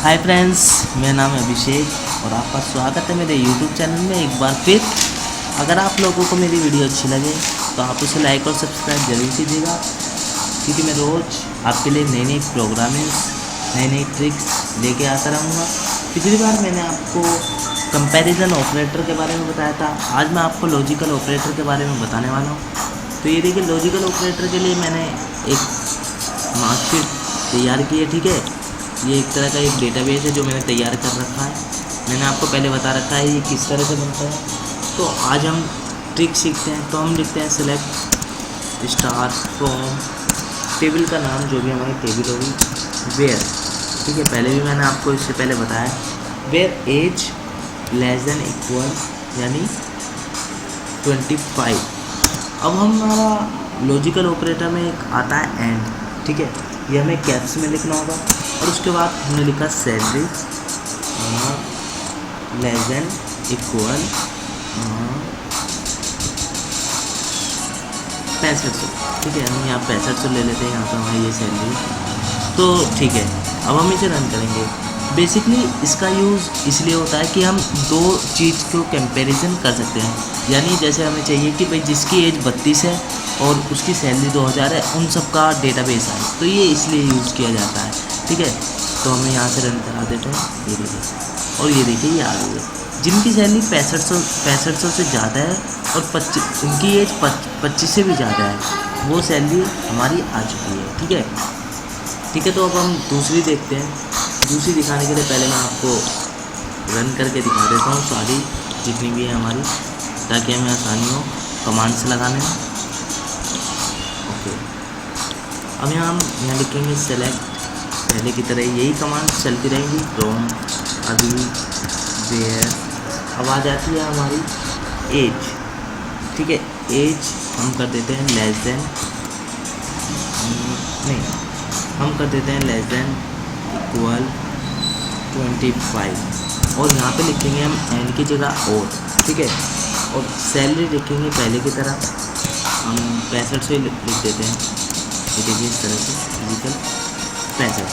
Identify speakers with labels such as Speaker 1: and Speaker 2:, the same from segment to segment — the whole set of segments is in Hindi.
Speaker 1: हाय फ्रेंड्स, मेरा नाम है अभिषेक और आपका स्वागत है मेरे यूट्यूब चैनल में एक बार फिर। अगर आप लोगों को मेरी वीडियो अच्छी लगे तो आप उसे लाइक और सब्सक्राइब जरूर कीजिएगा, क्योंकि मैं रोज़ आपके लिए नई नई प्रोग्रामिंग्स, नई नई ट्रिक्स लेके आता रहूँगा। पिछली बार मैंने आपको कंपैरिजन ऑपरेटर के बारे में बताया था, आज मैं आपको लॉजिकल ऑपरेटर के बारे में बताने वाला हूँ। तो ये देखिए, लॉजिकल ऑपरेटर के लिए मैंने एक मार्कशीट तैयार की है। ठीक है, ये एक तरह का एक डेटाबेस है जो मैंने तैयार कर रखा है। मैंने आपको पहले बता रखा है ये किस तरह से बनता है। तो आज हम ट्रिक सीखते हैं। तो हम लिखते हैं सेलेक्ट स्टार फ्रॉम टेबल का नाम, जो भी हमारी टेबल होगी, वेयर। ठीक है, पहले भी मैंने आपको इससे पहले बताया, where age less than equal यानी 25। अब हमारा लॉजिकल ऑपरेटर में एक आता है एंड। ठीक है, ये हमें कैप्स में लिखना होगा। और उसके बाद हमने लिखा सैलरी लेस देन इक्वल 6500। ठीक है, हम यहाँ 6500 ले लेते हैं, यहाँ पर हमारी ये सैलरी। तो ठीक है, अब हम इसे रन करेंगे। बेसिकली इसका यूज़ इसलिए होता है कि हम दो चीज़ को कंपैरिजन कर सकते हैं। यानी जैसे हमें चाहिए कि भाई जिसकी एज 32 है और उसकी सैलरी 2000 है, उन सब का डेटाबेस है, तो ये इसलिए यूज़ किया जाता है। ठीक है, तो हमें यहाँ से रन करा देते हैं, ये देखिए, और ये देखिए ये आ गई है। जिनकी सैलरी 6500 से ज़्यादा है और उनकी एज 25 से भी ज़्यादा है, वो सैलरी हमारी आ चुकी है। ठीक है, ठीक है। तो अब हम दूसरी देखते हैं। दूसरी दिखाने के लिए पहले मैं आपको रन करके दिखा देता हूँ सारी जितनी भी है हमारी, ताकि हमें आसानी हो कमांड्स लगाने में। ओके, अब यहाँ लिखेंगे सेलेक्ट, पहले की तरह यही कमांड चलती रहेंगी, फ्रॉम, अभी, वेयर। अब आ जाती है हमारी एज। ठीक है, एज हम कर देते हैं लेस देन, नहीं, हम कर देते हैं लेस देन इक्वल 25। और यहाँ पे लिखेंगे हम एंड की जगह और। ठीक है, और सैलरी लिखेंगे पहले की तरह, हम 6500 लिख देते हैं। ये देखिए इस तरह से फिजिकल 6500।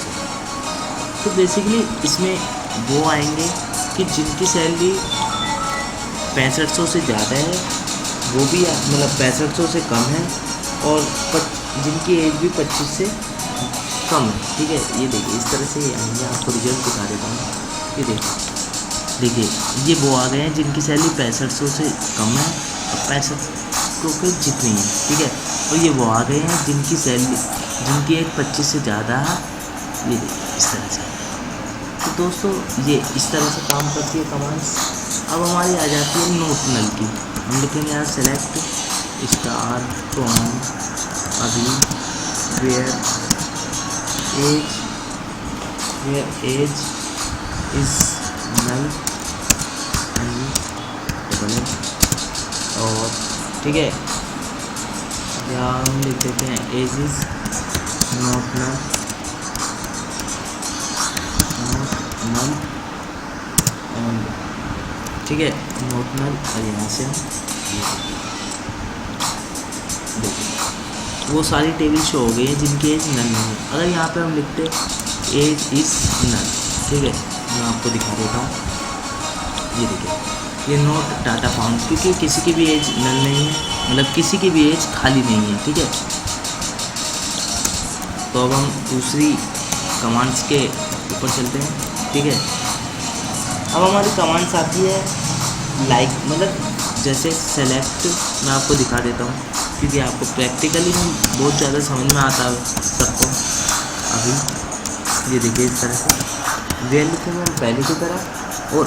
Speaker 1: तो बेसिकली इसमें वो आएंगे कि जिनकी सैलरी 6500 से ज़्यादा है, वो भी मतलब 6500 से कम है, और जिनकी एज भी 25 से कम है। ठीक है, ये देखिए इस तरह से आएंगे। आपको रिजल्ट दिखा देता हूँ। ये देखिए ये वो आ गए हैं जिनकी सैलरी 6500 से कम है और 6500 के जितनी है। ठीक है, और ये वो आ गए हैं जिनकी एज 25 से ज़्यादा है। ये देखिए इस तरह से। तो दोस्तों ये इस तरह से काम करती है कमांड्स। अब हमारी आ जाती है नोट नल की। हम लिखेंगे यहाँ सेलेक्ट स्टार फ्रॉम, अभी, where age is null and, और ठीक है, या हम लिख देते हैं age is not null and, ठीक है, नॉट नल। और यहाँ से हम वो सारी टेबल शो हो गई है जिनकी एज नल नहीं है। अगर यहाँ पे हम लिखते एज इज़ नल, ठीक है, मैं आपको दिखा देता हूँ। ये देखिए, ये नोट डाटा फाउंड, क्योंकि किसी की भी एज नल नहीं है, मतलब किसी की भी एज खाली नहीं है। ठीक है, तो अब हम दूसरी कमांड्स के ऊपर चलते हैं। ठीक है, अब हमारी कमांड्स आती है लाइक, मतलब जैसे सेलेक्ट। मैं आपको दिखा देता हूँ क्योंकि आपको प्रैक्टिकली बहुत ज़्यादा समझ में आता है सबको। अभी ये देखिए इस तरह से वेयर लिखेंगे हम पहले की तरह, और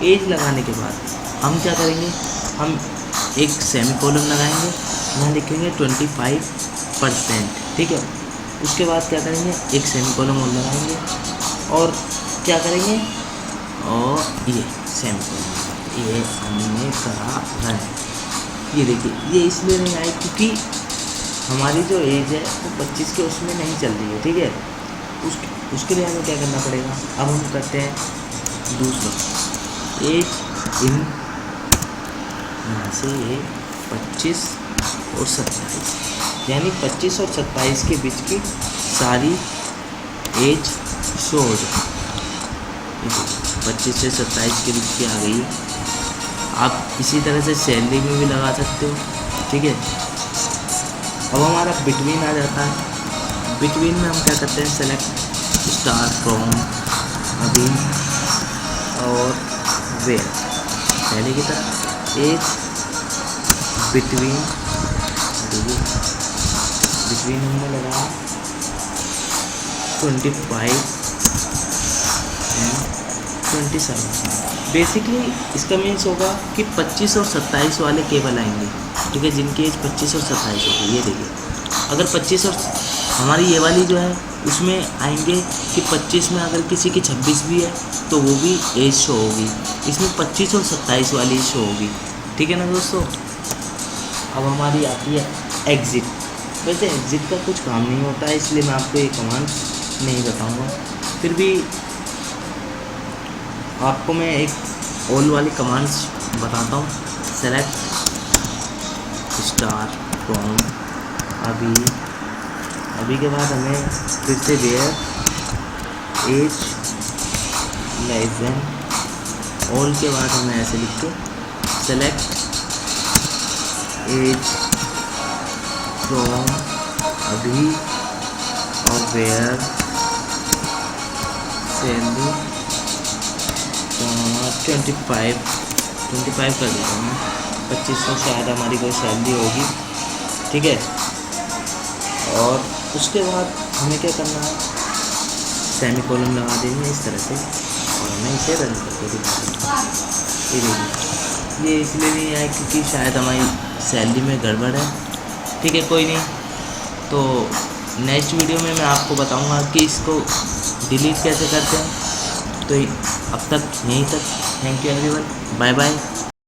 Speaker 1: एज लगाने के बाद हम क्या करेंगे, हम एक सेमीकोलन लगाएंगे, यहाँ लिखेंगे 25%। ठीक है, उसके बाद क्या करेंगे, एक सेमीकोलन और लगाएंगे, और क्या करेंगे, और ये सेमीकोलन ये हमने करा है। ये देखिए ये इसलिए नहीं आई क्योंकि हमारी जो एज है वो 25 के उसमें नहीं चल रही है। ठीक है, उसके लिए हमें क्या करना पड़ेगा। अब हम करते हैं दूसरा एज इन, यहाँ से ये 25 और 27, यानी 25 और 27 के बीच की सारी एज शो हो जाए। 25 से 27 के बीच की आ गई है। आप इसी तरह से सैलरी में भी लगा सकते हो, ठीक है। अब हमारा बिटवीन आ जाता है। बिटवीन में हम क्या करते हैं, सेलेक्ट स्टार फ्रॉम अभी और वेयर, पहले की तरह एज बिटवीन, बिटवीन हमने लगाया 25 एंड 27। बेसिकली इसका मीन्स होगा कि 25 और 27 वाले केवल आएंगे, ठीक है, जिनकी एज 25 और 27 होगी। ये देखिए, अगर 25 और हमारी ये वाली जो है उसमें आएंगे कि 25 में अगर किसी की 26 भी है तो वो भी एज शो होगी। इसमें 25 और 27 वाली शो होगी, ठीक है ना दोस्तों। अब हमारी आती है एग्ज़िट। वैसे एग्ज़िट का कुछ काम नहीं होता है, इसलिए मैं आपको ये कमांड नहीं बताऊंगा। फिर भी आपको मैं एक ऑल वाली कमांड्स बताता हूँ। सेलेक्ट स्टार फ्रॉम अभी के बाद हमें फिर से where age less than, all के बाद हमें ऐसे लिख के सेलेक्ट एज फ्रॉम अभी और वेयर सैलरी 25 कर देता हूँ। 25 तो शायद हमारी कोई सैलरी होगी, ठीक है। और उसके बाद हमें क्या करना है, सेमी कॉलम लगा देंगे इस तरह से और हमें इसे रन करके दिखाना। ये इसलिए नहीं आया क्योंकि शायद हमारी सैलरी में गड़बड़ है, ठीक है, कोई नहीं। तो नेक्स्ट वीडियो में मैं आपको बताऊंगा कि इसको डिलीट कैसे करते हैं। तो अब तक यहीं तक, thank you everyone, bye bye.